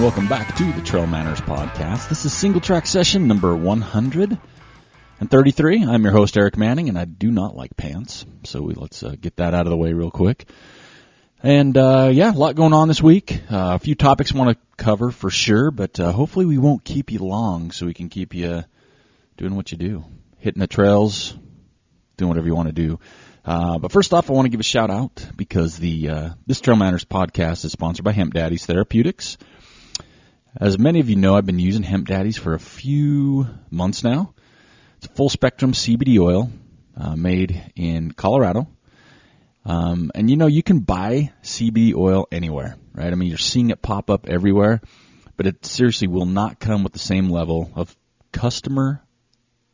and welcome back to the TrailManners podcast. This is Singletrack Session number 133. I'm your host, Aric Manning, and I do not like pants, so let's get that out of the way real quick. And, a lot going on this week. A few topics I want to cover for sure, but hopefully we won't keep you long so we can keep you doing what you do, hitting the trails, doing whatever you want to do. But first off, I want to give a shout out because this TrailManners podcast is sponsored by Hemp Daddies Therapeutics. As many of you know, I've been using Hemp Daddies for a few months now. It's a full spectrum CBD oil made in Colorado. And you can buy CBD oil anywhere, right? I mean, you're seeing it pop up everywhere, but it seriously will not come with the same level of customer,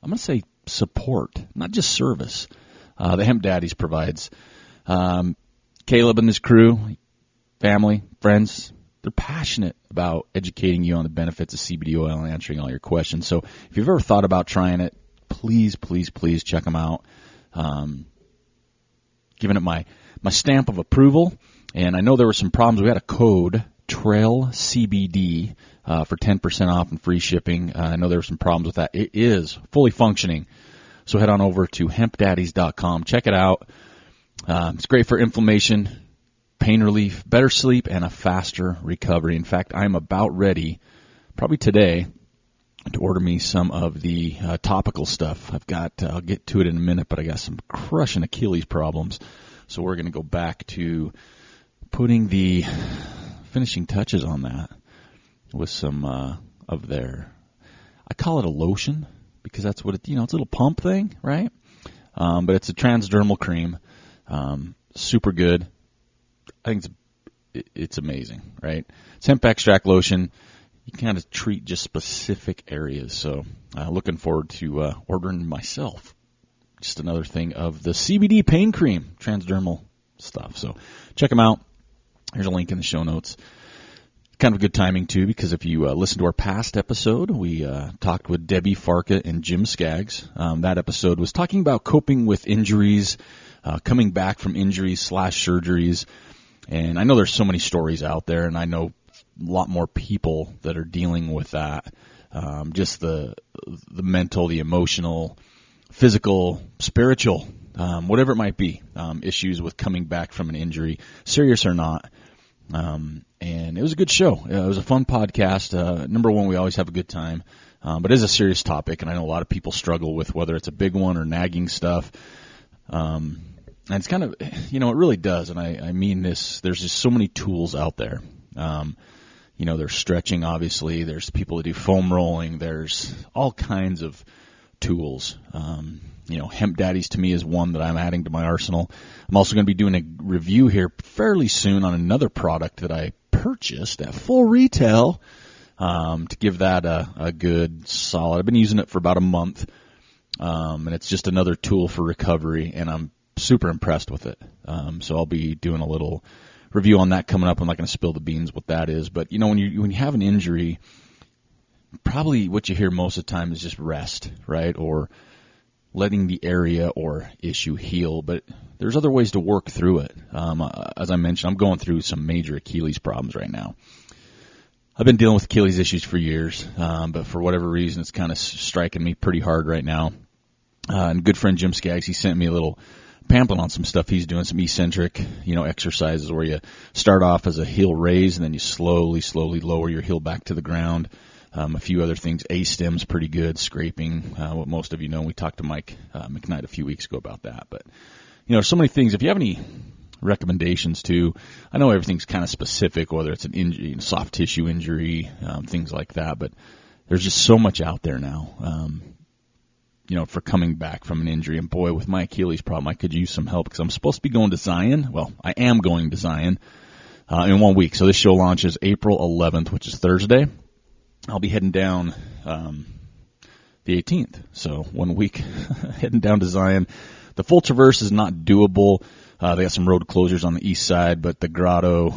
I'm going to say support, not just service. The Hemp Daddies provides. Caleb and his crew, family, friends, they're passionate about educating you on the benefits of CBD oil and answering all your questions. So if you've ever thought about trying it, please check them out. Giving it my stamp of approval. And I know there were some problems. We had a code, TrailCBD, for 10% off and free shipping. I know there were some problems with that. It is fully functioning. So head on over to hempdaddies.com. Check it out. It's great for inflammation, pain relief, better sleep, and a faster recovery. In fact, I'm about ready, probably today, to order me some of the topical stuff. I'll get to it in a minute, but I got some crushing Achilles problems. So we're going to go back to putting the finishing touches on that with some of their, I call it a lotion, because that's what it's a little pump thing, right? But it's a transdermal cream, super good. I think it's amazing, right? It's hemp extract lotion. You can kind of treat just specific areas. So looking forward to ordering myself just another thing of the CBD pain cream, transdermal stuff. So check them out. Here's a link in the show notes. Kind of good timing, too, because if you listen to our past episode, we talked with Debbie Farka and Jim Skaggs. That episode was talking about coping with injuries, coming back from injuries / surgeries. And I know there's so many stories out there, and I know a lot more people that are dealing with that. Just the mental, the emotional, physical, spiritual, whatever it might be, issues with coming back from an injury, serious or not. And it was a good show. It was a fun podcast. Number one, we always have a good time. But it is a serious topic, and I know a lot of people struggle with whether it's a big one or nagging stuff. And it's kind of, it really does. And I mean this, there's just so many tools out there. There's stretching, obviously. There's people that do foam rolling. There's all kinds of tools. Hemp Daddies to me is one that I'm adding to my arsenal. I'm also going to be doing a review here fairly soon on another product that I purchased at full retail to give that a good solid. I've been using it for about a month, and it's just another tool for recovery, and I'm super impressed with it. So I'll be doing a little review on that coming up. I'm not going to spill the beans what that is, but when you have an injury, probably what you hear most of the time is just rest, right, or letting the area or issue heal, but there's other ways to work through it. As I mentioned, I'm going through some major Achilles problems right now. I've been dealing with Achilles issues for years, but for whatever reason, it's kind of striking me pretty hard right now. And good friend Jim Skaggs, he sent me a little pamphlet on some stuff he's doing, some eccentric, exercises where you start off as a heel raise and then you slowly lower your heel back to the ground. A few other things. A-stem's pretty good, scraping, what most of you know. We talked to Mike McKnight a few weeks ago about that. But, so many things. If you have any recommendations, too, I know everything's kind of specific, whether it's an injury, soft tissue injury, things like that. But there's just so much out there now, for coming back from an injury. And, boy, with my Achilles problem, I could use some help because I'm supposed to be going to Zion. Well, I am going to Zion in 1 week. So this show launches April 11th, which is Thursday. I'll be heading down the 18th, so 1 week heading down to Zion. The full traverse is not doable. They got some road closures on the east side, but the Grotto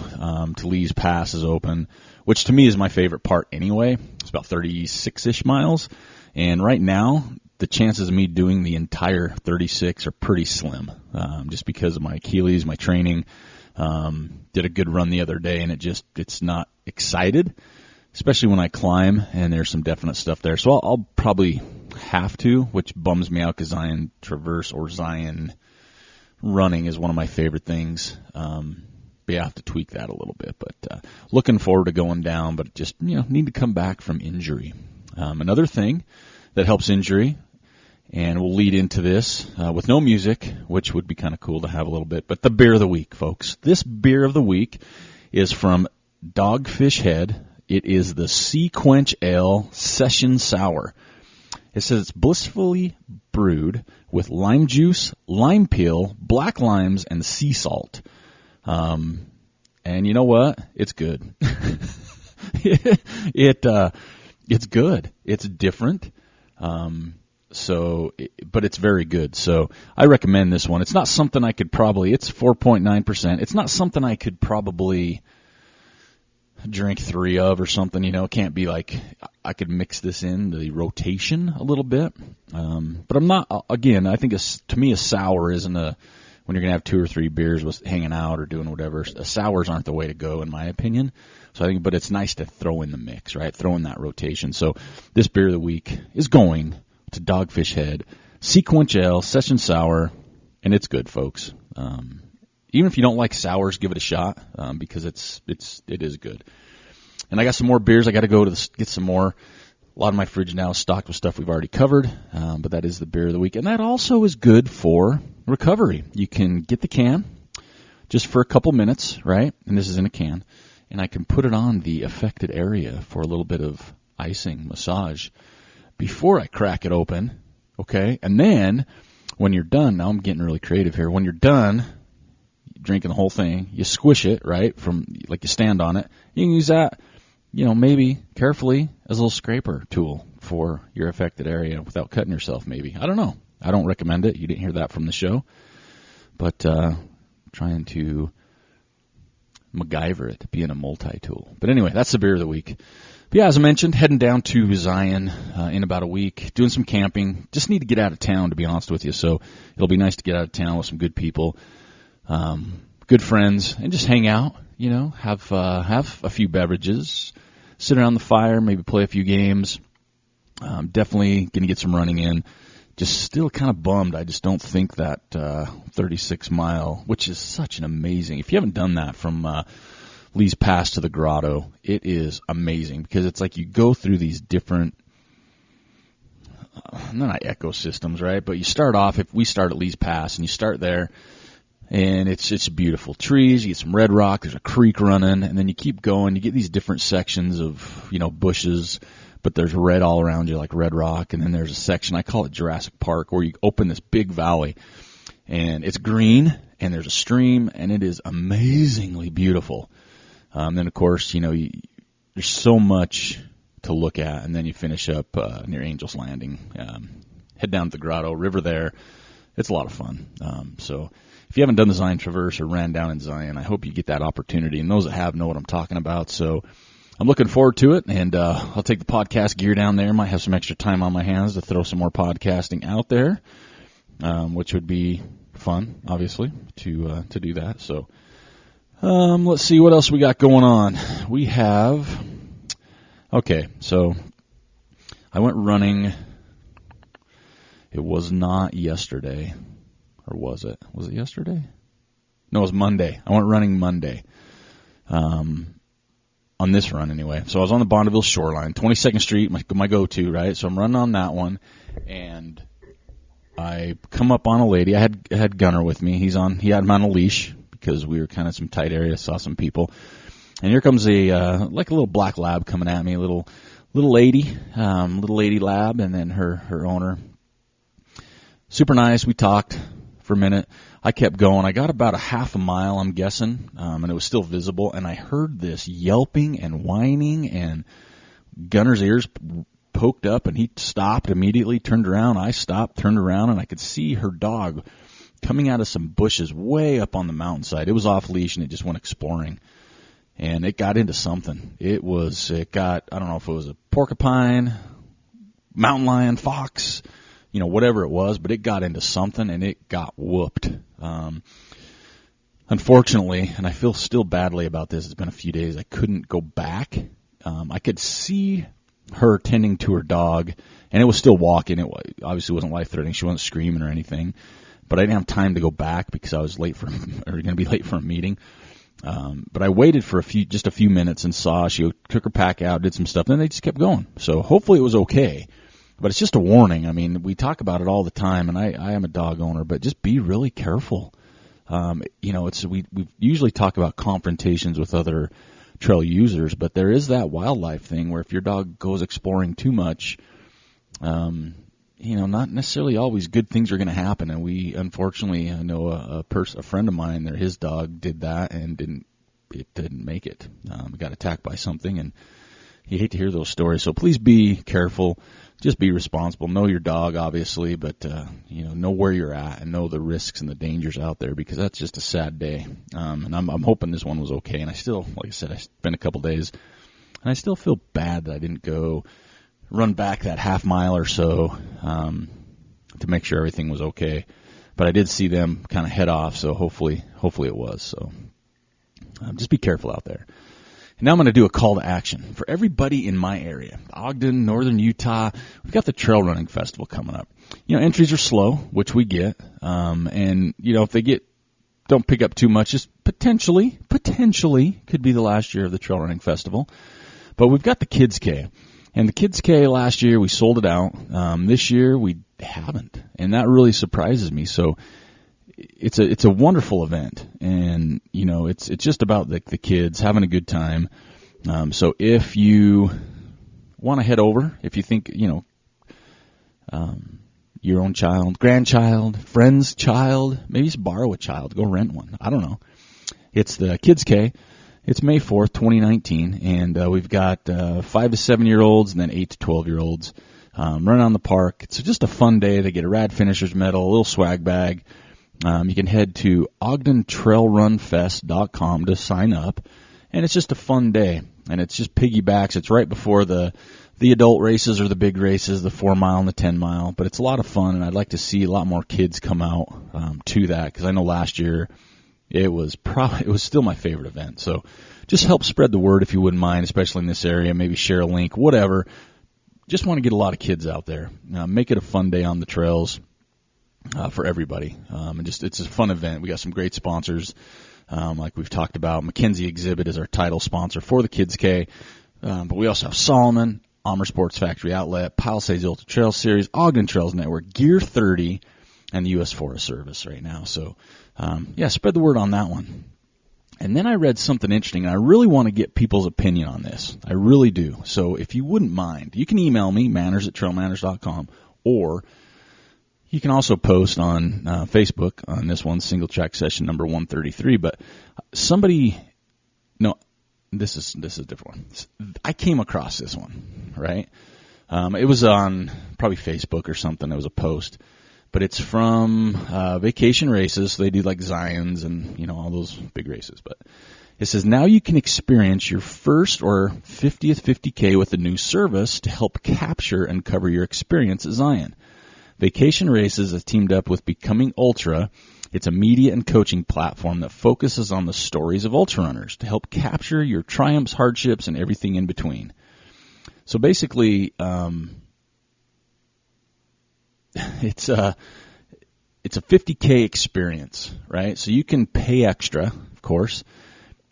to Lee's Pass is open, which to me is my favorite part anyway. It's about 36-ish miles, and right now the chances of me doing the entire 36 are pretty slim, just because of my Achilles, my training. Did a good run the other day, and it's not excited. especially when I climb, and there's some definite stuff there. So I'll probably have to, which bums me out because Zion Traverse or Zion running is one of my favorite things. But yeah, I have to tweak that a little bit. But looking forward to going down, but just need to come back from injury. Another thing that helps injury, and we'll lead into this with no music, which would be kind of cool to have a little bit. But the beer of the week, folks. This beer of the week is from DogFish Head. It is the Quench Ale Session Sour. It says it's blissfully brewed with lime juice, lime peel, black limes, and sea salt. And you know what? It's good. It's good. It's different. But it's very good. So I recommend this one. It's not something I could probably, it's 4.9%. It's not something I could probably drink 3 of or something, It can't be like I could mix this in the rotation a little bit. But I'm not, again, I think to me a sour isn't when you're going to have 2 or 3 beers with hanging out or doing whatever, sours aren't the way to go in my opinion. So I think, but it's nice to throw in the mix, right? Throw in that rotation. So this beer of the week is going to Dogfish Head, Quench Ale, Session Sour, and it's good, folks. Even if you don't like sours, give it a shot, because it is good. And I got some more beers. I got to go get some more. A lot of my fridge now is stocked with stuff we've already covered, but that is the beer of the week. And that also is good for recovery. You can get the can just for a couple minutes, right? And this is in a can. And I can put it on the affected area for a little bit of icing, massage, before I crack it open, okay? And then when you're done, now I'm getting really creative here. When you're done drinking the whole thing, you squish it, right, like you stand on it. You can use that, maybe carefully as a little scraper tool for your affected area without cutting yourself maybe. I don't know. I don't recommend it. You didn't hear that from the show. But trying to MacGyver it, being a multi-tool. But anyway, that's the beer of the week. But yeah, as I mentioned, heading down to Zion in about a week, doing some camping. Just need to get out of town, to be honest with you. So it'll be nice to get out of town with some good people, good friends, and just hang out. Have a few beverages, sit around the fire, maybe play a few games. Definitely going to get some running in. Just still kind of bummed. I just don't think that 36-mile, which is such an amazing. If you haven't done that from Lee's Pass to the Grotto, it is amazing because it's like you go through these different, not ecosystems, right? But you start off, if we start at Lee's Pass and you start there, and it's beautiful trees, you get some red rock, there's a creek running, and then you keep going, you get these different sections of, bushes, but there's red all around you, like red rock, and then there's a section, I call it Jurassic Park, where you open this big valley, and it's green, and there's a stream, and it is amazingly beautiful. Then, of course, there's so much to look at, and then you finish up near Angel's Landing, head down to the Grotto, river there. It's a lot of fun. So if you haven't done the Zion Traverse or ran down in Zion, I hope you get that opportunity, and those that have know what I'm talking about. So I'm looking forward to it, and I'll take the podcast gear down there. Might have some extra time on my hands to throw some more podcasting out there, which would be fun, obviously, to do that. So let's see what else we got going on. We have, okay, so I went running. It was not yesterday, or was it? Was it yesterday? No, it was Monday. I went running Monday. On this run anyway. So I was on the Bonneville shoreline, 22nd Street, my go-to, right? So I'm running on that one, and I come up on a lady. I had Gunner with me. He had him on a leash because we were kind of some tight area, saw some people. And here comes like a little black lab coming at me, little lady lab, and then her owner. Super nice. We talked for a minute. I kept going. I got about a half a mile, I'm guessing, and it was still visible, and I heard this yelping and whining, and Gunner's ears poked up, and he stopped immediately, turned around. I stopped, turned around, and I could see her dog coming out of some bushes way up on the mountainside. It was off leash, and it just went exploring, and it got into something. I don't know if it was a porcupine, mountain lion, fox, whatever it was, but it got into something, and it got whooped. Unfortunately, and I feel still badly about this, it's been a few days, I couldn't go back I could see her tending to her dog, and it was still walking. It obviously wasn't life-threatening. She wasn't screaming or anything. But I didn't have time to go back because I was going to be late for a meeting. But I waited for just a few minutes and saw she took her pack out, did some stuff, and then they just kept going. So hopefully it was okay. But it's just a warning. I mean, we talk about it all the time, and I am a dog owner, but just be really careful. We usually talk about confrontations with other trail users, but there is that wildlife thing where if your dog goes exploring too much, not necessarily always good things are going to happen. And unfortunately, I know a friend of mine there, his dog did that and didn't make it. Got attacked by something, and you hate to hear those stories. So please be careful. Just be responsible. Know your dog, obviously, but know where you're at and know the risks and the dangers out there, because that's just a sad day. And I'm hoping this one was okay. And I still, like I said, I spent a couple days, and I still feel bad that I didn't go run back that half mile or so to make sure everything was okay. But I did see them kind of head off, so hopefully it was. So just be careful out there. And now I'm going to do a call to action for everybody in my area, Ogden, northern Utah. We've got the Trail Running Festival coming up. Entries are slow, which we get. And if they don't pick up too much, just potentially could be the last year of the Trail Running Festival. But we've got the Kids K. And the Kids K last year, we sold it out. This year, we haven't. And that really surprises me. So it's a wonderful event. And, it's just about the kids having a good time. So if you want to head over, if you think, your own child, grandchild, friend's child, maybe just borrow a child, go rent one. I don't know. It's the Kids K. It's May 4th, 2019, and we've got 5 to 7-year-olds and then 8 to 12-year-olds running on the park. It's just a fun day. They get a rad finisher's medal, a little swag bag. You can head to ogdentrailrunfest.com to sign up, and it's just a fun day. And it's just piggybacks. It's right before the adult races or the big races, the 4-mile and the 10-mile. But it's a lot of fun, and I'd like to see a lot more kids come out to that, because I know last year it was still my favorite event. So just help spread the word if you wouldn't mind, especially in this area. Maybe share a link, whatever. Just want to get a lot of kids out there. Make it a fun day on the trails for everybody. And it's a fun event. We got some great sponsors, like we've talked about. McKenzie Exhibit is our title sponsor for the Kids K. But we also have Solomon, Amer Sports Factory Outlet, Palisades Ultra Trail Series, Ogden Trails Network, Gear 30, and the U.S. Forest Service right now. So, spread the word on that one. And then I read something interesting, and I really want to get people's opinion on this. I really do. So if you wouldn't mind, you can email me, manners@trailmanners.com, or you can also post on Facebook on this one, Singletrack Session number 133. But this is a different one. I came across this one, right? It was on probably Facebook or something. It was a post. But it's from Vacation Races. So they do like Zions and, all those big races. But it says, now you can experience your first or 50th 50K with a new service to help capture and cover your experience at Zion. Vacation Races has teamed up with Becoming Ultra. It's a media and coaching platform that focuses on the stories of ultra runners to help capture your triumphs, hardships, and everything in between. So basically, it's a 50K experience, right? So you can pay extra, of course,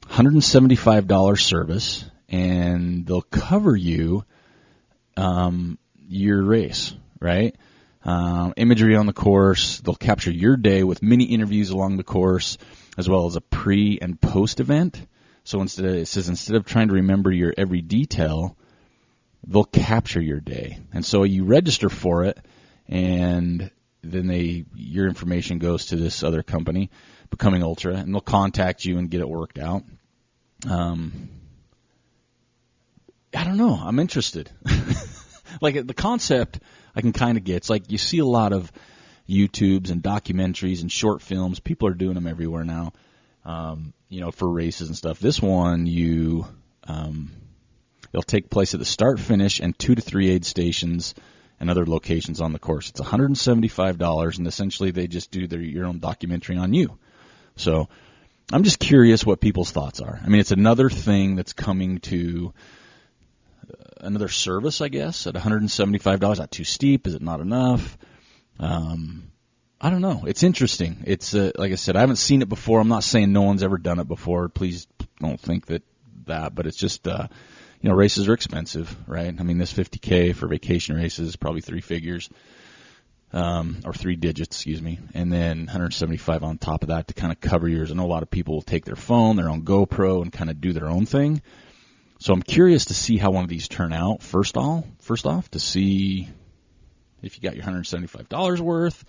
$175 service, and they'll cover you your race, right? Imagery on the course. They'll capture your day with mini interviews along the course, as well as a pre and post event. So instead of trying to remember your every detail, they'll capture your day. And so you register for it, and then your information goes to this other company, Becoming Ultra, and they'll contact you and get it worked out. I don't know. I'm interested. Like the concept, I can kind of get. It's like you see a lot of YouTubes and documentaries and short films. People are doing them everywhere now, for races and stuff. This one, they'll take place at the start, finish, and 2 to 3 aid stations and other locations on the course. It's $175, and essentially they just do your own documentary on you. So I'm just curious what people's thoughts are. I mean, it's another thing that's coming to another service, I guess, at $175. Not too steep? Is it not enough? I don't know. It's interesting. It's like I said, I haven't seen it before. I'm not saying no one's ever done it before. Please don't think that. But it's just races are expensive, right? I mean, this $50K for vacation races is probably three figures, or three digits, excuse me, and then $175 on top of that to kind of cover yours. I know a lot of people will take their phone, their own GoPro, and kind of do their own thing. So I'm curious to see how one of these turn out. First off, to see if you got your $175 worth.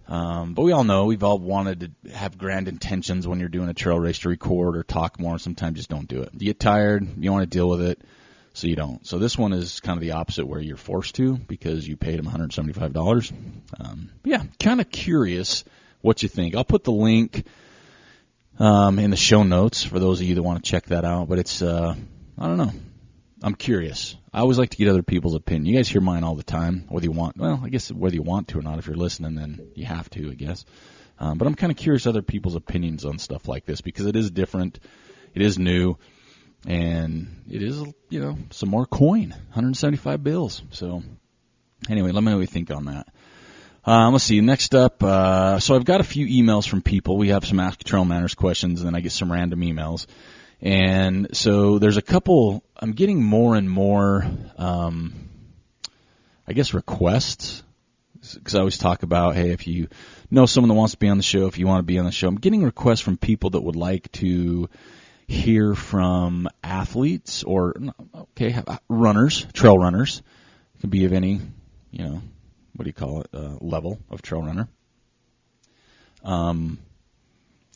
But we all know we've all wanted to have grand intentions when you're doing a trail race to record or talk more. Sometimes just don't do it. You get tired, you want to deal with it, so you don't. So this one is kind of the opposite, where you're forced to because you paid them $175. Yeah, kind of curious what you think. I'll put the link in the show notes for those of you that want to check that out. But it's I don't know. I'm curious. I always like to get other people's opinion. You guys hear mine all the time, whether you want. Well, I guess whether you want to or not. If you're listening, then you have to, I guess. But I'm kind of curious other people's opinions on stuff like this because it is different, it is new, and it is, some more coin, 175 bills. So anyway, let me know what you think on that. Let's see. Next up, so I've got a few emails from people. We have some Ask TrailManners questions, and then I get some random emails. And so there's a couple, I'm getting more and more, requests, because I always talk about, hey, if you know someone that wants to be on the show, if you want to be on the show, I'm getting requests from people that would like to hear from athletes or, runners, trail runners. It can be of any, level of trail runner.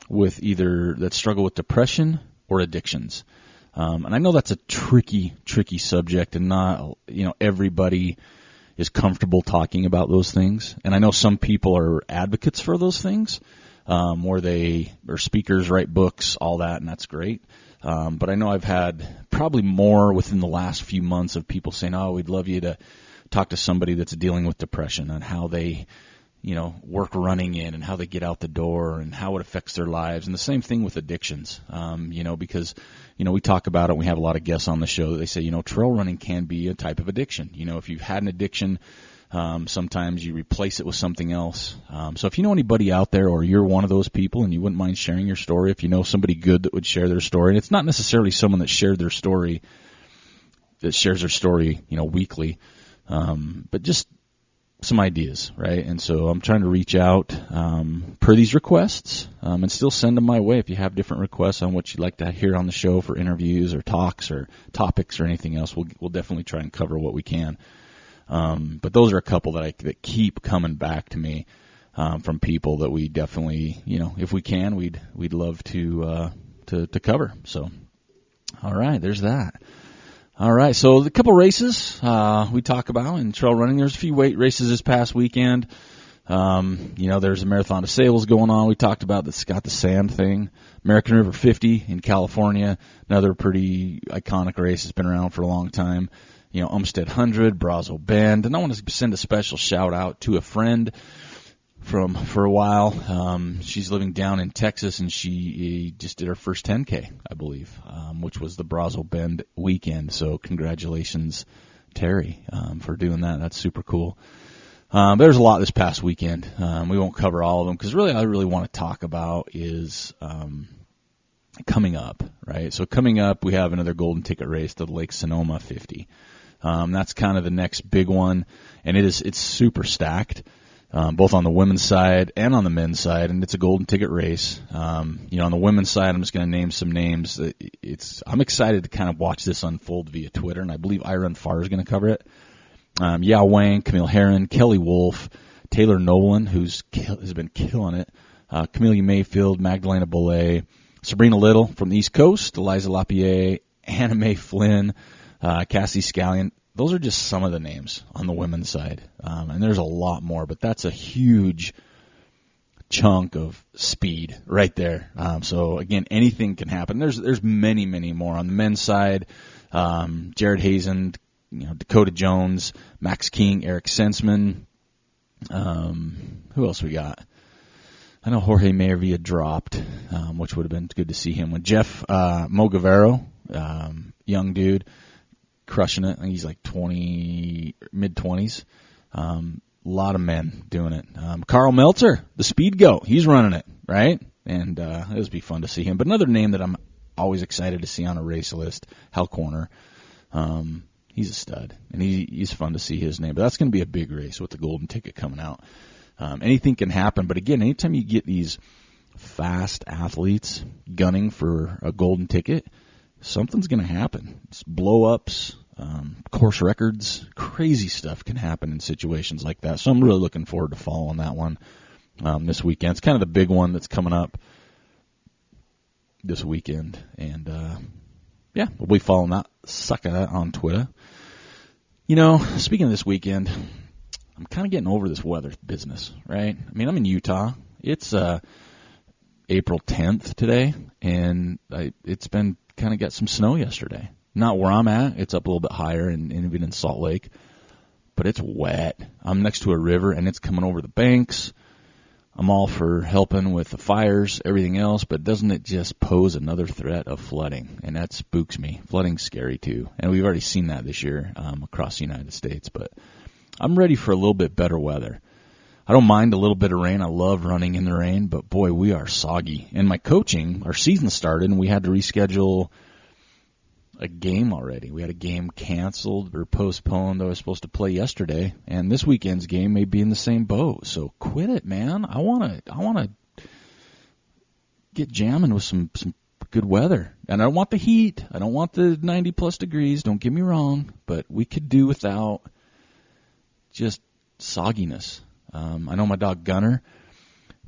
With either that struggle with depression or addictions. And I know that's a tricky subject, and not, everybody is comfortable talking about those things. And I know some people are advocates for those things, where they are speakers, write books, all that, and that's great. But I know I've had probably more within the last few months of people saying, oh, we'd love you to talk to somebody that's dealing with depression and how they work running in and how they get out the door and how it affects their lives. And the same thing with addictions, because, we talk about it. We have a lot of guests on the show that they say, trail running can be a type of addiction. If you've had an addiction, sometimes you replace it with something else. So if you know anybody out there, or you're one of those people and you wouldn't mind sharing your story, if you know somebody good that would share their story, and it's not necessarily someone that shares their story, weekly, but just some ideas, right? And so I'm trying to reach out per these requests, and still send them my way if you have different requests on what you'd like to hear on the show for interviews or talks or topics or anything else. We'll definitely try and cover what we can. But those are a couple that keep coming back to me from people that we definitely, if we can, we'd love to cover. So, all right, there's that. All right, so a couple races we talk about in trail running. There's a few weight races this past weekend. There's a Marathon of Sales going on. We talked about the Scott the Sand thing. American River 50 in California, another pretty iconic race. It's been around for a long time. Umstead 100, Brazos Bend. And I want to send a special shout out to a friend for a while. She's living down in Texas, and she just did her first 10K, I believe, which was the Brazos Bend weekend. So congratulations, Terry, for doing that. That's super cool. There's a lot this past weekend. We won't cover all of them because really I really want to talk about is coming up, right? So coming up, we have another golden ticket race, the Lake Sonoma 50. That's kind of the next big one, and it's super stacked. Both on the women's side and on the men's side, and it's a golden ticket race. On the women's side, I'm just going to name some names. I'm excited to kind of watch this unfold via Twitter, and I believe Iron Farr is going to cover it. Yao Wang, Camille Herron, Kelly Wolf, Taylor Nolan, has been killing it, Camellia Mayfield, Magdalena Bollé, Sabrina Little from the East Coast, Eliza Lapierre, Anna Mae Flynn, Cassie Scallion. Those are just some of the names on the women's side, and there's a lot more, but that's a huge chunk of speed right there. So again, anything can happen. There's many, many more on the men's side. Jared Hazen, Dakota Jones, Max King, Eric Sensman. Who else we got? I know Jorge Maravilla dropped, which would have been good to see him. When Jeff Mogavero, young dude. crushing it. I think he's like mid-20s. A lot of men doing it. Carl Meltzer, the speed goat, he's running it, right? And it'll be fun to see him. But another name that I'm always excited to see on a race list, Hal Corner. He's a stud, and he's fun to see his name. But that's going to be a big race with the golden ticket coming out. Anything can happen. But again, anytime you get these fast athletes gunning for a golden ticket, something's going to happen. It's blow-ups, course records, crazy stuff can happen in situations like that. So I'm really looking forward to following that one this weekend. It's kind of the big one that's coming up this weekend. And, we'll be following that sucker on Twitter. You know, speaking of this weekend, I'm kind of getting over this weather business, right? I mean, I'm in Utah. It's April 10th today, and it's been kind of got some snow yesterday. Not where I'm at. It's up a little bit higher and even in Salt Lake. But it's wet. I'm next to a river, and it's coming over the banks. I'm all for helping with the fires, everything else, but doesn't it just pose another threat of flooding? And that spooks me. Flooding's scary, too. And we've already seen that this year across the United States. But I'm ready for a little bit better weather. I don't mind a little bit of rain. I love running in the rain, but boy, we are soggy. And my coaching, our season started, and we had to reschedule a game already. We had a game canceled or postponed that I was supposed to play yesterday, and this weekend's game may be in the same boat. So quit it, man. I want to get jamming with some good weather. And I don't want the heat. I don't want the 90-plus degrees. Don't get me wrong, but we could do without just sogginess. I know my dog Gunner,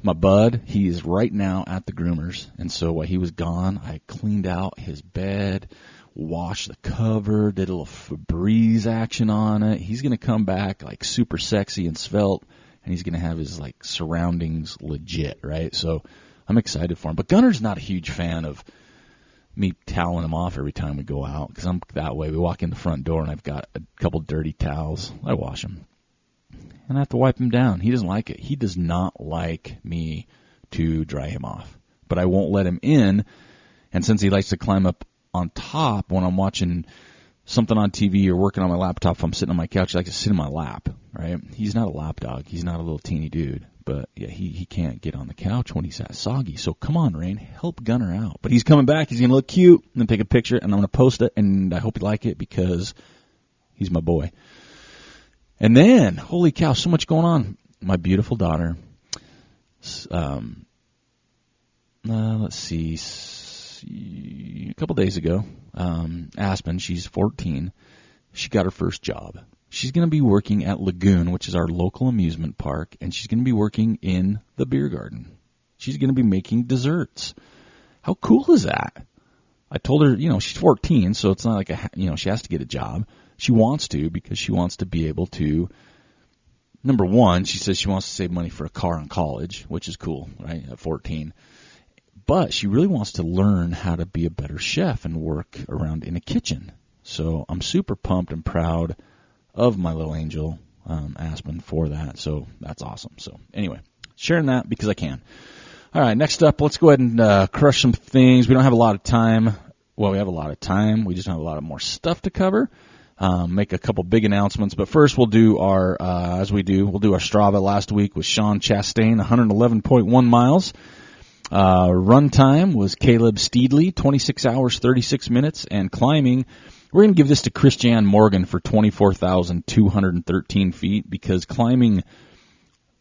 my bud, he is right now at the groomers, and so while he was gone, I cleaned out his bed, washed the cover, did a little Febreze action on it. He's going to come back like super sexy and svelte, and he's going to have his like surroundings legit, right? So I'm excited for him. But Gunner's not a huge fan of me toweling him off every time we go out, because I'm that way. We walk in the front door, and I've got a couple dirty towels. I wash them. And I have to wipe him down. He doesn't like it. He does not like me to dry him off. But I won't let him in. And since he likes to climb up on top when I'm watching something on TV or working on my laptop, if I'm sitting on my couch, he likes to sit in my lap, right? He's not a lap dog. He's not a little teeny dude. But, yeah, he can't get on the couch when he's that soggy. So come on, Rain, help Gunner out. But he's coming back. He's going to look cute. I'm going to take a picture, and I'm going to post it, and I hope you like it because he's my boy. And then, holy cow, so much going on. My beautiful daughter, let's see, a couple days ago, Aspen, she's 14, she got her first job. She's going to be working at Lagoon, which is our local amusement park, and she's going to be working in the beer garden. She's going to be making desserts. How cool is that? I told her, she's 14, so it's not like she has to get a job. She wants to because she wants to be able to, number one, she says she wants to save money for a car in college, which is cool, right, at 14. But she really wants to learn how to be a better chef and work around in a kitchen. So I'm super pumped and proud of my little angel, Aspen, for that. So that's awesome. So anyway, sharing that because I can. All right, next up, let's go ahead and crush some things. We don't have a lot of time. Well, we have a lot of time. We just don't have a lot of more stuff to cover. Make a couple big announcements. But first, we'll do our, we'll do our Strava last week with Sean Chastain, 111.1 miles. Run time was Caleb Steedley, 26 hours, 36 minutes. And climbing, we're going to give this to Christian Morgan for 24,213 feet because climbing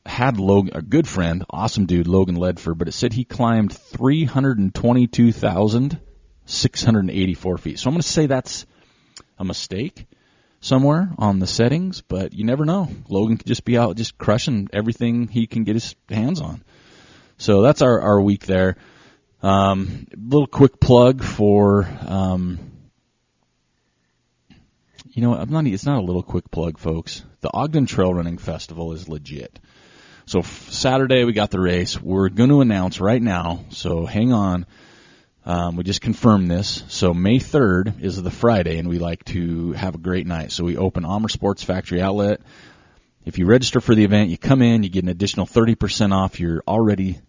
had Logan, a good friend, awesome dude, Logan Ledford, but it said he climbed 322,684 feet. So I'm going to say that's a mistake somewhere on the settings, but you never know. Logan could just be out just crushing everything he can get his hands on. So that's our week there. Little quick plug for, it's not a little quick plug, folks. The Ogden Trail Running Festival is legit. So Saturday we got the race. We're going to announce right now, so hang on. We just confirmed this. So May 3rd is the Friday, and we like to have a great night. So we open Amer Sports Factory Outlet. If you register for the event, you come in, you get an additional 30% off your already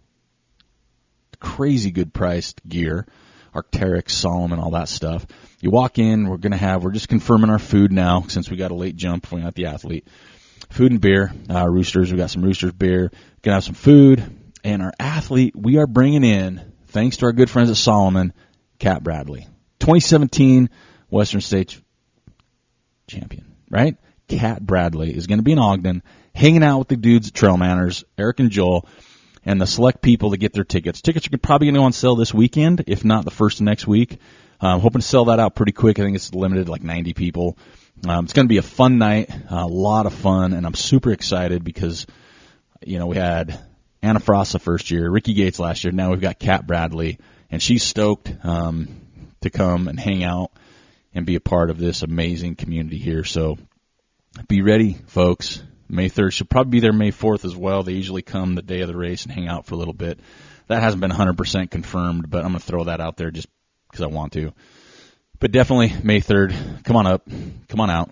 crazy good priced gear. Arc'teryx, Solomon, all that stuff. You walk in, we're just confirming our food now since we got a late jump when we got the athlete. Food and beer, Roosters, we got some Roosters beer, gonna have some food, and our athlete, we are bringing in, thanks to our good friends at Solomon, Cat Bradley. 2017 Western States champion, right? Cat Bradley is going to be in Ogden, hanging out with the dudes at TrailManners, Aric and Joel, and the select people to get their tickets. Tickets are probably going to go on sale this weekend, if not the first of next week. I'm hoping to sell that out pretty quick. I think it's limited to like 90 people. It's going to be a fun night, a lot of fun, and I'm super excited because, we had Anna Frost the first year, Ricky Gates last year. Now we've got Cat Bradley, and she's stoked to come and hang out and be a part of this amazing community here. So be ready, folks. May 3rd. She'll probably be there May 4th as well. They usually come the day of the race and hang out for a little bit. That hasn't been 100% confirmed, but I'm going to throw that out there just because I want to. But definitely May 3rd. Come on up. Come on out.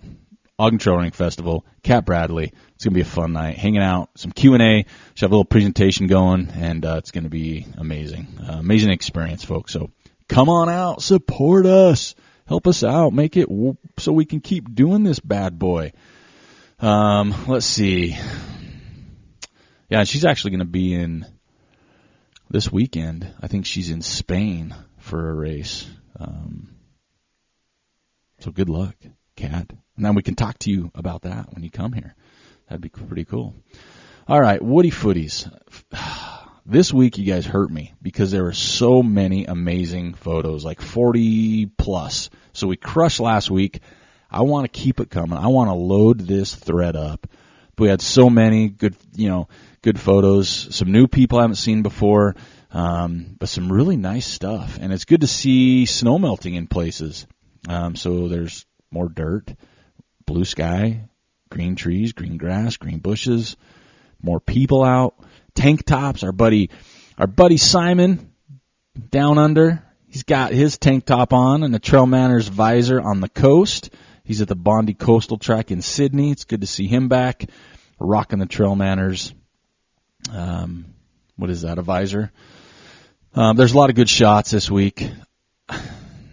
Ogden Trail Running Festival. Cat Bradley. It's going to be a fun night. Hanging out. Some Q&A. She'll have a little presentation going, and it's going to be amazing. Amazing experience, folks. So come on out. Support us. Help us out. Make it so we can keep doing this bad boy. Let's see. Yeah, she's actually going to be in this weekend. I think she's in Spain for a race. So good luck, Kat. And then we can talk to you about that when you come here. That'd be pretty cool. All right, Woody Footies. This week you guys hurt me because there were so many amazing photos, like 40 plus. So we crushed last week. I want to keep it coming. I want to load this thread up. But we had so many good photos. Some new people I haven't seen before, but some really nice stuff. And it's good to see snow melting in places. So there's more dirt, blue sky, green trees, green grass, green bushes, more people out, tank tops. Our buddy Simon down under, he's got his tank top on and the TrailManners visor on the coast. He's at the Bondi Coastal Track in Sydney. It's good to see him back, rocking the TrailManners. What is that, a visor? There's a lot of good shots this week.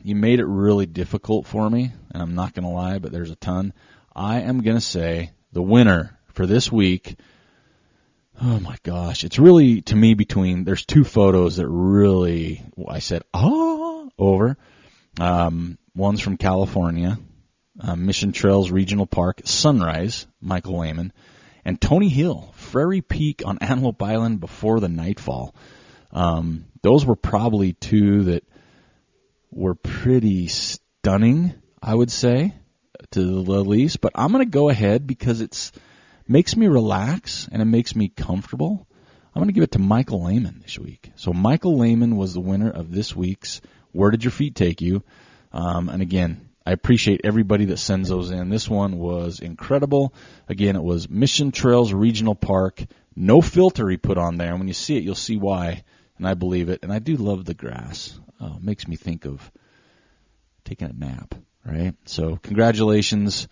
You made it really difficult for me, and I'm not going to lie, but there's a ton. I am going to say the winner for this week, oh my gosh, it's really, to me, there's two photos that really, I said, over. One's from California, Mission Trails Regional Park, Sunrise, Michael Laymon, and Tony Hill, Frary Peak on Antelope Island before the nightfall. Those were probably two that were pretty stunning, I would say, to the least. But I'm going to go ahead because it makes me relax and it makes me comfortable. I'm going to give it to Michael Laymon this week. So Michael Laymon was the winner of this week's Where Did Your Feet Take You? And again, I appreciate everybody that sends those in. This one was incredible. Again, it was Mission Trails Regional Park. No filter he put on there. And when you see it, you'll see why. And I believe it. And I do love the grass. It makes me think of taking a nap, right? So congratulations,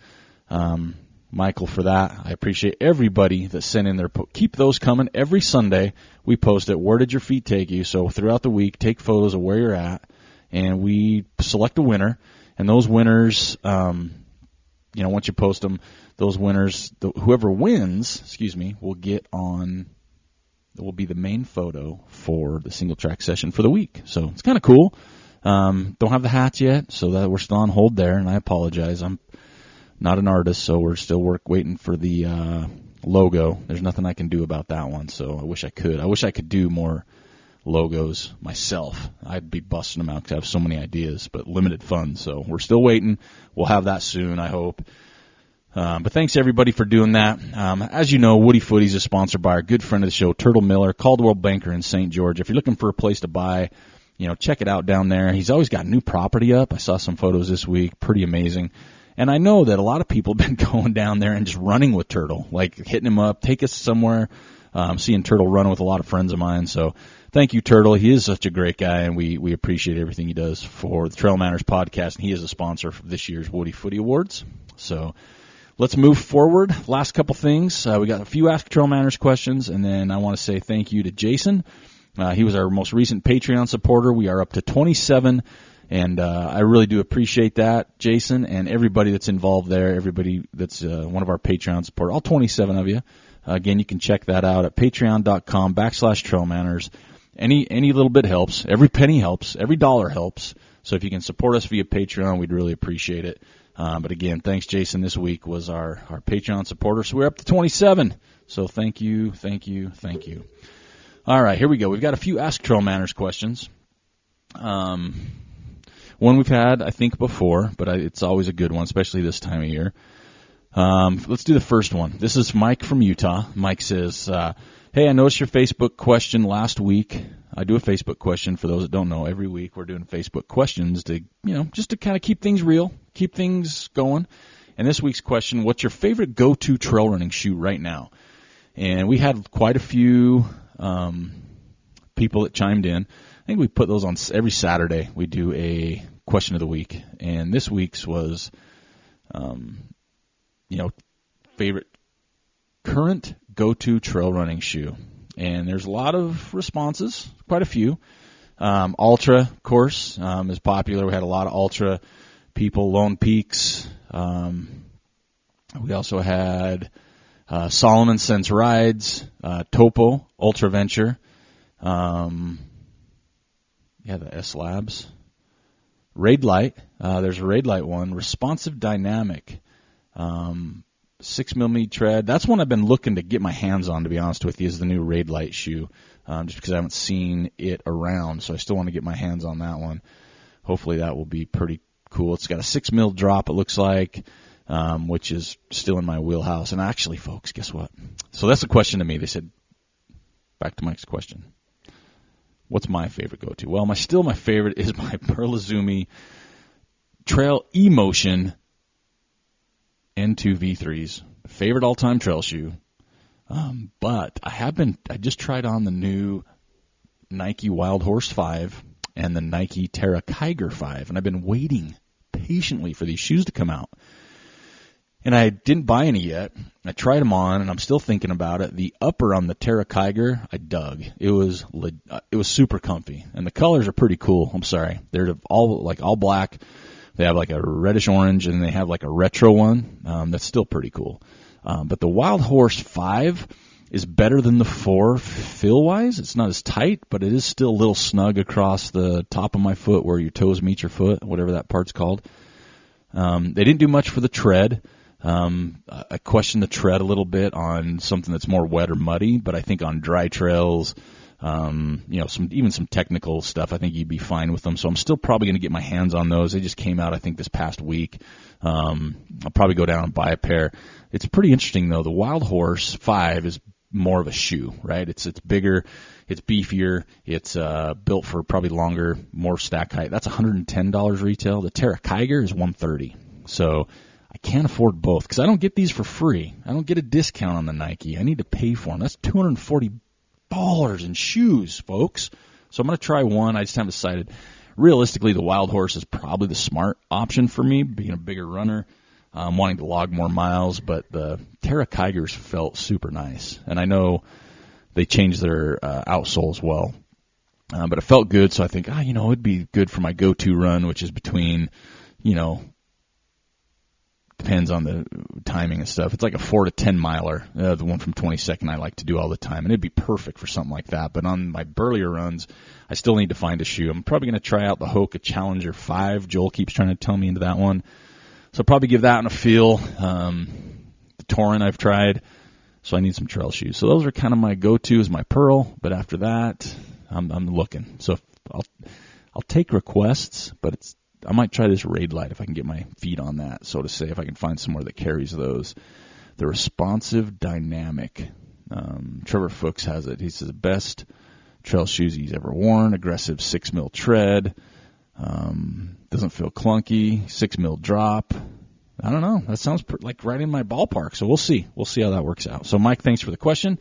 Michael, for that. I appreciate everybody that sent in their keep those coming. Every Sunday we post it, Where Did Your Feet Take You? So throughout the week, take photos of where you're at, and we select a winner. And those winners, once you post them, those winners, whoever wins, will get on. It will be the main photo for the Singletrack Session for the week. So it's kind of cool. Don't have the hats yet, so that we're still on hold there, and I apologize. I'm not an artist, so we're still waiting for the logo. There's nothing I can do about that one, so I wish I could. I wish I could do more logos myself. I'd be busting them out because I have so many ideas, but limited funds, so we're still waiting. We'll have that soon, I hope. But thanks, everybody, for doing that. As you know, Woody Footies is sponsored by our good friend of the show, Turtle Miller, Caldwell Banker in St. George. If you're looking for a place to buy, check it out down there. He's always got new property up. I saw some photos this week. Pretty amazing. And I know that a lot of people have been going down there and just running with Turtle, like hitting him up, take us somewhere. Seeing Turtle run with a lot of friends of mine. So thank you, Turtle. He is such a great guy, and we appreciate everything he does for the TrailManners podcast, and he is a sponsor for this year's Woody Footy Awards. So let's move forward. Last couple things. We got a few Ask TrailManners questions, and then I want to say thank you to Jason He was our most recent Patreon supporter. We are up to 27, and I really do appreciate that, Jason, and everybody that's involved there, everybody that's one of our Patreon supporters, all 27 of you. Again, you can check that out at patreon.com/TrailManners. Any little bit helps. Every penny helps. Every dollar helps. So if you can support us via Patreon, we'd really appreciate it. But again, thanks, Jason. This week was our Patreon supporter. So we're up to 27. So thank you. All right, here we go. We've got a few Ask Trail Manners questions. One we've had, I think, before, but it's always a good one, especially this time of year. Let's do the first one. This is Mike from Utah. Mike says, hey, I noticed your Facebook question last week. I do a Facebook question for those that don't know. Every week we're doing Facebook questions to, just to kind of keep things real, keep things going. And this week's question, what's your favorite go-to trail running shoe right now? And we had quite a few people that chimed in. I think we put those on every Saturday. We do a question of the week. And this week's was, favorite current go-to trail running shoe. And there's a lot of responses, quite a few. Ultra, of course, is popular. We had a lot of Ultra people, Lone Peaks. We also had Solomon Sense Rides, Topo, Ultra Venture. The S Labs. Raid Light. There's a Raid Light one. Responsive Dynamic. 6mm tread. That's one I've been looking to get my hands on, to be honest with you, is the new Raid Light shoe, just because I haven't seen it around, so I still want to get my hands on that one. Hopefully that will be pretty cool. It's got a 6mm drop, it looks like, which is still in my wheelhouse. And actually, folks, guess what? So that's a question to me. They said, back to Mike's question, what's my favorite go-to? Well, my favorite is my Perlizumi Trail Emotion N2 V3s, favorite all-time trail shoe. But I just tried on the new Nike Wild Horse 5 and the Nike Terra Kiger 5, and I've been waiting patiently for these shoes to come out. And I didn't buy any yet. I tried them on, and I'm still thinking about it. The upper on the Terra Kiger, I dug. It was super comfy, and the colors are pretty cool. I'm sorry, they're all black. They have like a reddish orange, and they have like a retro one. That's still pretty cool. But the Wild Horse 5 is better than the 4 feel-wise. It's not as tight, but it is still a little snug across the top of my foot where your toes meet your foot, whatever that part's called. They didn't do much for the tread. I questioned the tread a little bit on something that's more wet or muddy, but I think on dry trails, some technical stuff, I think you'd be fine with them. So I'm still probably going to get my hands on those. They just came out, I think, this past week. I'll probably go down and buy a pair. It's pretty interesting, though. The Wild Horse 5 is more of a shoe, right? It's bigger, it's beefier, it's built for probably longer, more stack height. That's $110 retail. The Terra Kiger is $130. So I can't afford both because I don't get these for free. I don't get a discount on the Nike. I need to pay for them. That's $240 in shoes, folks. So I'm going to try one. I just haven't decided. Realistically, the Wild Horse is probably the smart option for me, being a bigger runner, wanting to log more miles. But the Terra Kigers felt super nice. And I know they changed their outsole as well. But it felt good, so I think, it'd be good for my go-to run, which is between, depends on the timing and stuff. It's like a 4 to 10 miler, the one from 22nd I like to do all the time, and it'd be perfect for something like that. But on my burlier runs, I still need to find a shoe. I'm probably going to try out the Hoka Challenger 5. Joel keeps trying to tell me into that one. So I'll probably give that one a feel. The Torin I've tried, so I need some trail shoes. So those are kind of my go-tos, my Pearl. But after that, I'm looking. So I'll take requests, but I might try this Raid Light if I can get my feet on that, so to say, if I can find somewhere that carries those. The Responsive Dynamic. Trevor Fuchs has it. He says the best trail shoes he's ever worn. Aggressive 6mm tread. Doesn't feel clunky. 6mm drop. I don't know. That sounds like right in my ballpark, so we'll see. We'll see how that works out. So, Mike, thanks for the question.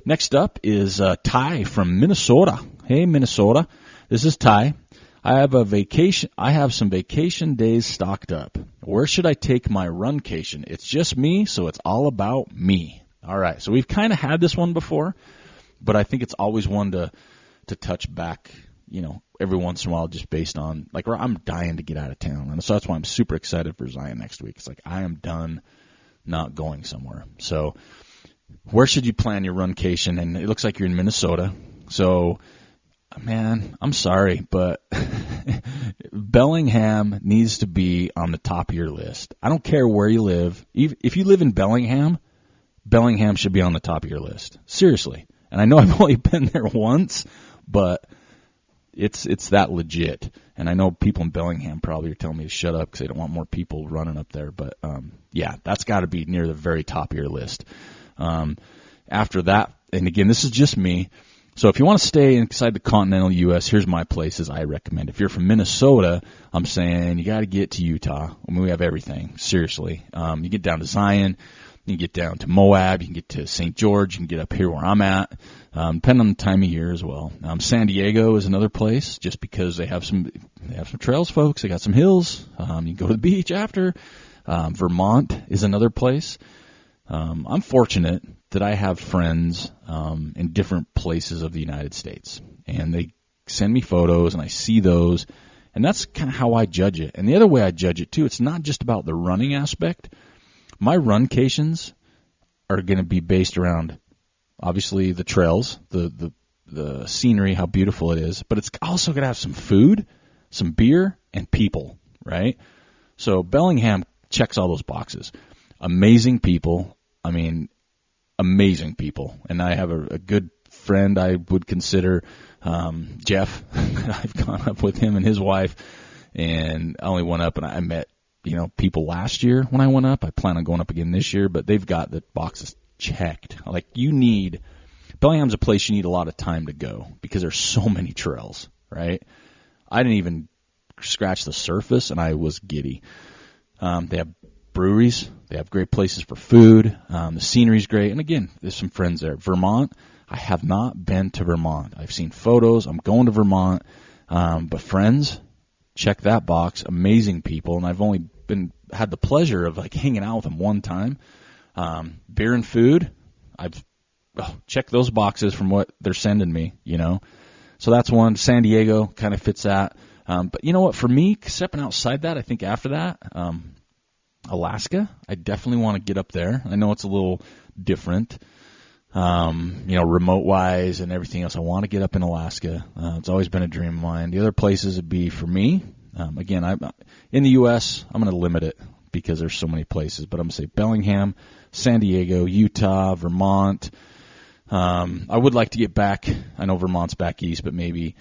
Next up is Ty from Minnesota. Hey, Minnesota. This is Ty. I have some vacation days stocked up. Where should I take my runcation? It's just me, so it's all about me. All right, so we've kind of had this one before, but I think it's always one to to touch back, every once in a while, just based on, like, I'm dying to get out of town. And so that's why I'm super excited for Zion next week. It's like, I am done not going somewhere. So where should you plan your runcation? And it looks like you're in Minnesota. So, man, I'm sorry, but Bellingham needs to be on the top of your list. I don't care where you live. If you live in Bellingham, Bellingham should be on the top of your list. Seriously. And I know I've only been there once, but it's that legit. And I know people in Bellingham probably are telling me to shut up because they don't want more people running up there. But, yeah, that's got to be near the very top of your list. After that, and again, this is just me. So if you want to stay inside the continental U.S., here's my places I recommend. If you're from Minnesota, I'm saying you got to get to Utah. I mean, we have everything. Seriously. You get down to Zion. You can get down to Moab. You can get to St. George. You can get up here where I'm at, depending on the time of year as well. San Diego is another place just because they have some trails, folks. They got some hills. You can go to the beach after. Vermont is another place. I'm fortunate that I have friends in different places of the United States, and they send me photos, and I see those, and that's kind of how I judge it. And the other way I judge it, too, it's not just about the running aspect. My runcations are going to be based around, obviously, the trails, the scenery, how beautiful it is, but it's also going to have some food, some beer, and people, right? So Bellingham checks all those boxes. Amazing people. I mean, amazing people. And I have a good friend I would consider, Jeff. I've gone up with him and his wife, and I only went up and I met, people last year when I went up. I plan on going up again this year, but they've got the boxes checked. Like, Bellingham's a place you need a lot of time to go because there's so many trails, right? I didn't even scratch the surface, and I was giddy. They have breweries. They have great places for food. The scenery's great. And again, there's some friends there. Vermont, I have not been to Vermont. I've seen photos. I'm going to Vermont. But friends, check that box. Amazing people. And I've only had the pleasure of hanging out with them one time. Beer and food, I've checked those boxes from what they're sending me, So that's one. San Diego kind of fits that. But you know what? For me, stepping outside that, I think after that, Alaska, I definitely want to get up there. I know it's a little different, remote-wise and everything else. I want to get up in Alaska. It's always been a dream of mine. The other places would be, for me, again, in the U.S., I'm going to limit it because there's so many places, but I'm going to say Bellingham, San Diego, Utah, Vermont. I would like to get back. I know Vermont's back east, but maybe,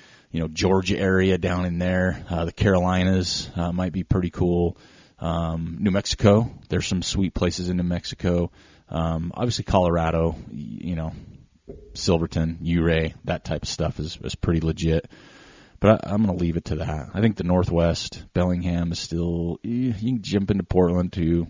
Georgia area down in there. The Carolinas might be pretty cool. New Mexico, there's some sweet places in New Mexico. Obviously Colorado, Silverton, Ouray, that type of stuff is pretty legit. But I'm going to leave it to that. I think the Northwest, Bellingham is still, you can jump into Portland too.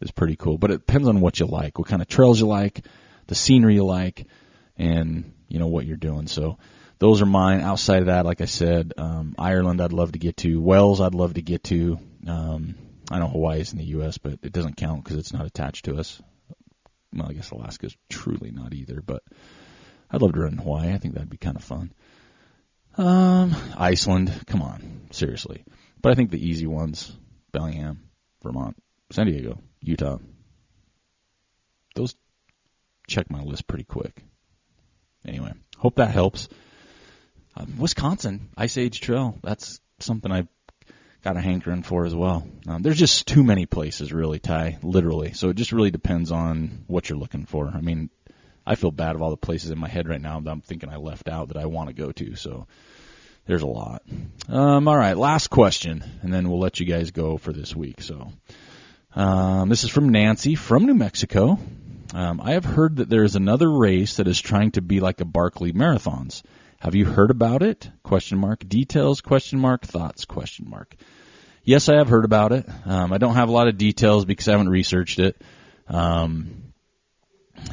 It's pretty cool. But it depends on what you like, what kind of trails you like, the scenery you like, and, what you're doing. So those are mine. Outside of that, like I said, Ireland I'd love to get to. Wales I'd love to get to. I know Hawaii's in the U.S., but it doesn't count because it's not attached to us. Well, I guess Alaska's truly not either, but I'd love to run in Hawaii. I think that'd be kind of fun. Iceland, come on, seriously. But I think the easy ones, Bellingham, Vermont, San Diego, Utah, those check my list pretty quick. Anyway, hope that helps. Wisconsin, Ice Age Trail, that's something I've got a hankering for as well. There's just too many places, really, Ty, literally. So it just really depends on what you're looking for. I mean, I feel bad of all the places in my head right now that I'm thinking I left out that I want to go to. So there's a lot. All right, last question, and then we'll let you guys go for this week. So this is from Nancy from New Mexico. I have heard that there is another race that is trying to be like a Barkley Marathons. Have you heard about it? ? Details? ? Thoughts? ? Yes, I have heard about it. I don't have a lot of details because I haven't researched it.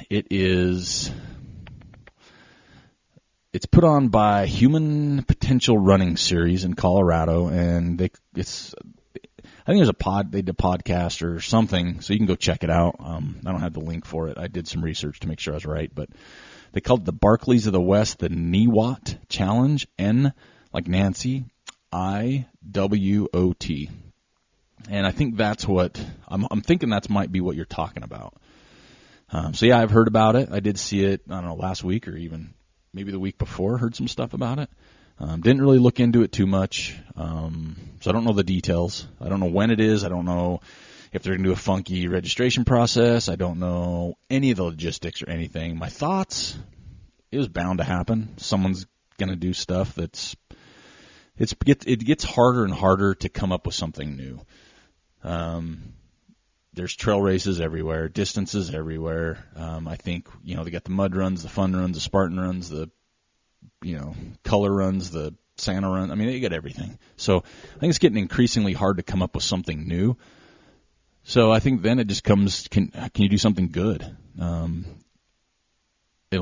It's put on by Human Potential Running Series in Colorado, and I think there's they did a podcast or something, so you can go check it out. I don't have the link for it. I did some research to make sure I was right, but They called it the Barclays of the West, the NIWOT Challenge, N like Nancy, IWOT. And I think that's what, I'm thinking that might be what you're talking about. So yeah, I've heard about it. I did see it, I don't know, last week or even maybe the week before, heard some stuff about it. Didn't really look into it too much. So I don't know the details. I don't know when it is. I don't know if they're going to do a funky registration process. I don't know any of the logistics or anything. My thoughts, it was bound to happen. Someone's going to do stuff it gets harder and harder to come up with something new. There's trail races everywhere, distances everywhere. I think, they got the mud runs, the fun runs, the Spartan runs, the, color runs, the Santa run. I mean, they got everything. So I think it's getting increasingly hard to come up with something new. So I think then it just comes, can you do something good? And I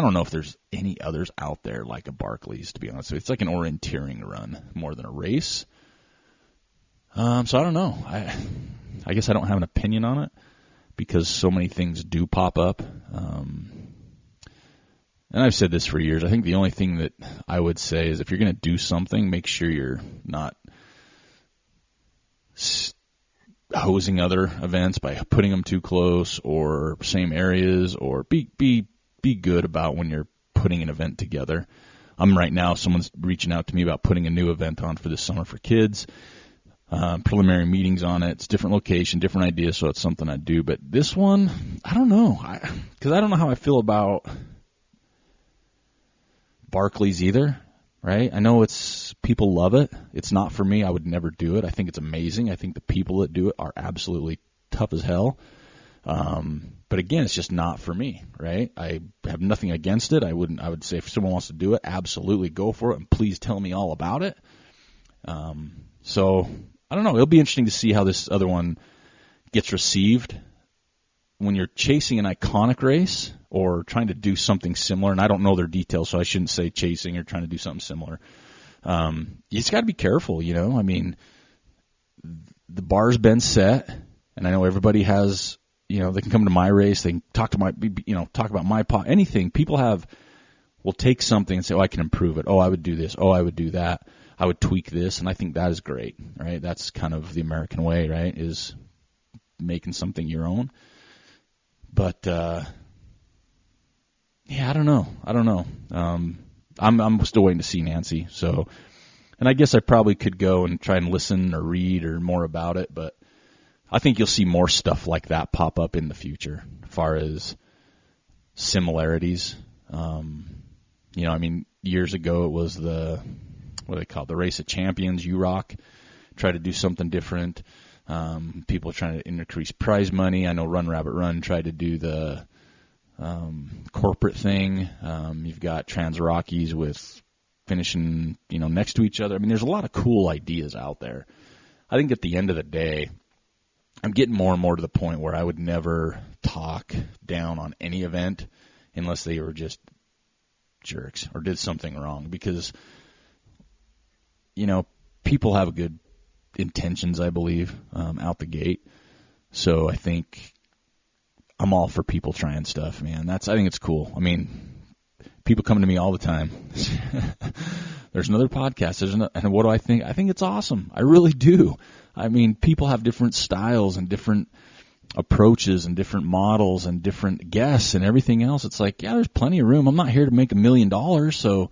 don't know if there's any others out there like a Barclays, to be honest. It's like an orienteering run more than a race. So I don't know. I guess I don't have an opinion on it because so many things do pop up. And I've said this for years. I think the only thing that I would say is if you're going to do something, make sure you're not hosing other events by putting them too close or same areas, or be good about when you're putting an event together. Right now, someone's reaching out to me about putting a new event on for this summer for kids. Preliminary meetings on it. It's different location, different idea, so it's something I do. But this one, I don't know, because I don't know how I feel about Barclays either, right? I know people love it. It's not for me. I would never do it. I think it's amazing. I think the people that do it are absolutely tough as hell. But again, it's just not for me, right? I have nothing against it. I would say if someone wants to do it, absolutely go for it, and please tell me all about it. So I don't know. It'll be interesting to see how this other one gets received. When you're chasing an iconic race or trying to do something similar, and I don't know their details, so I shouldn't say chasing or trying to do something similar. You just got to be careful, I mean, the bar's been set, and I know everybody has, they can come to my race, they can talk about my pot, anything. People will take something and say, I can improve it. I would do this. I would do that. I would tweak this, and I think that is great, right? That's kind of the American way, right, is making something your own. But, I don't know. I'm still waiting to see Nancy. So, and I guess I probably could go and try and listen or read or more about it, but I think you'll see more stuff like that pop up in the future as far as similarities. Years ago it was the Race of Champions, UROC, try to do something different. People trying to increase prize money. I know Run Rabbit Run tried to do the corporate thing. You've got Trans Rockies with finishing, next to each other. I mean, there's a lot of cool ideas out there. I think at the end of the day, I'm getting more and more to the point where I would never talk down on any event unless they were just jerks or did something wrong, because, people have good intentions, I believe, out the gate. So I think I'm all for people trying stuff, man. I think it's cool. I mean, people come to me all the time. There's another podcast. And what do I think? I think it's awesome. I really do. I mean, people have different styles and different approaches and different models and different guests and everything else. It's like, yeah, there's plenty of room. I'm not here to make $1 million, so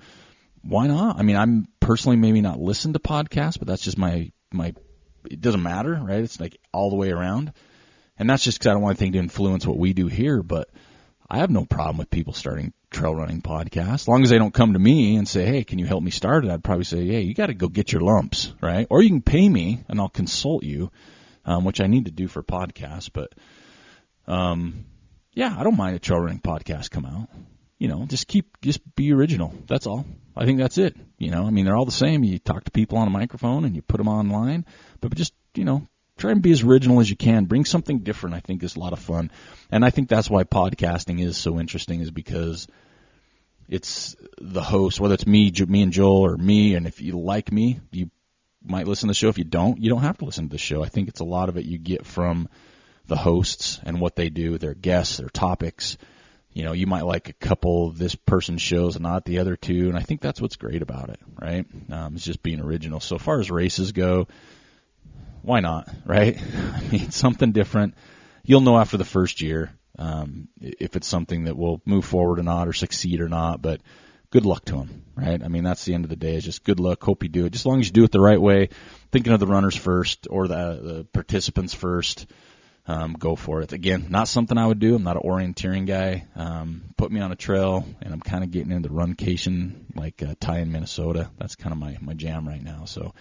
why not? I mean, I'm personally maybe not listen to podcasts, but that's just my it doesn't matter, right? It's like all the way around. And that's just because I don't want anything to influence what we do here, but I have no problem with people starting trail running podcasts. As long as they don't come to me and say, hey, can you help me start it? I'd probably say, hey, you got to go get your lumps, right? Or you can pay me and I'll consult you, which I need to do for podcasts. But, yeah, I don't mind a trail running podcast come out. Just be original. That's all. I think that's it. I mean, they're all the same. You talk to people on a microphone and you put them online, but just, try and be as original as you can. Bring something different, I think, is a lot of fun. And I think that's why podcasting is so interesting, is because it's the host, whether it's me and Joel, or me, and if you like me, you might listen to the show. If you don't have to listen to the show. I think it's a lot of it you get from the hosts and what they do, their guests, their topics. You know, you might like a couple of this person's shows and not the other two, and I think that's what's great about it, right? It's just being original. So as far as races go, why not, right? I mean, something different. You'll know after the first year if it's something that will move forward or not, or succeed or not, but good luck to them, right? I mean, that's the end of the day. It's just good luck. Hope you do it. Just as long as you do it the right way, thinking of the runners first or the participants first, go for it. Again, not something I would do. I'm not an orienteering guy. Put me on a trail, and I'm kind of getting into runcation, like Ty in Minnesota. That's kind of my jam right now. So,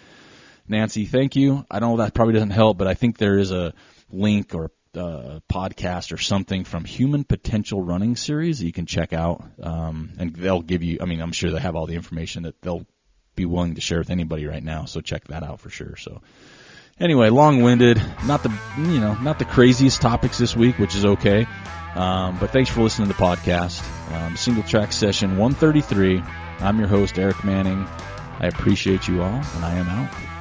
Nancy, thank you. I know that probably doesn't help, but I think there is a link or podcast or something from Human Potential Running Series that you can check out, and they'll give you, I mean, I'm sure they have all the information that they'll be willing to share with anybody right now, so check that out for sure. So anyway, long-winded, not the craziest topics this week, which is okay, but thanks for listening to the podcast. Singletrack Session 133. I'm your host, Aric Manning. I appreciate you all, and I am out.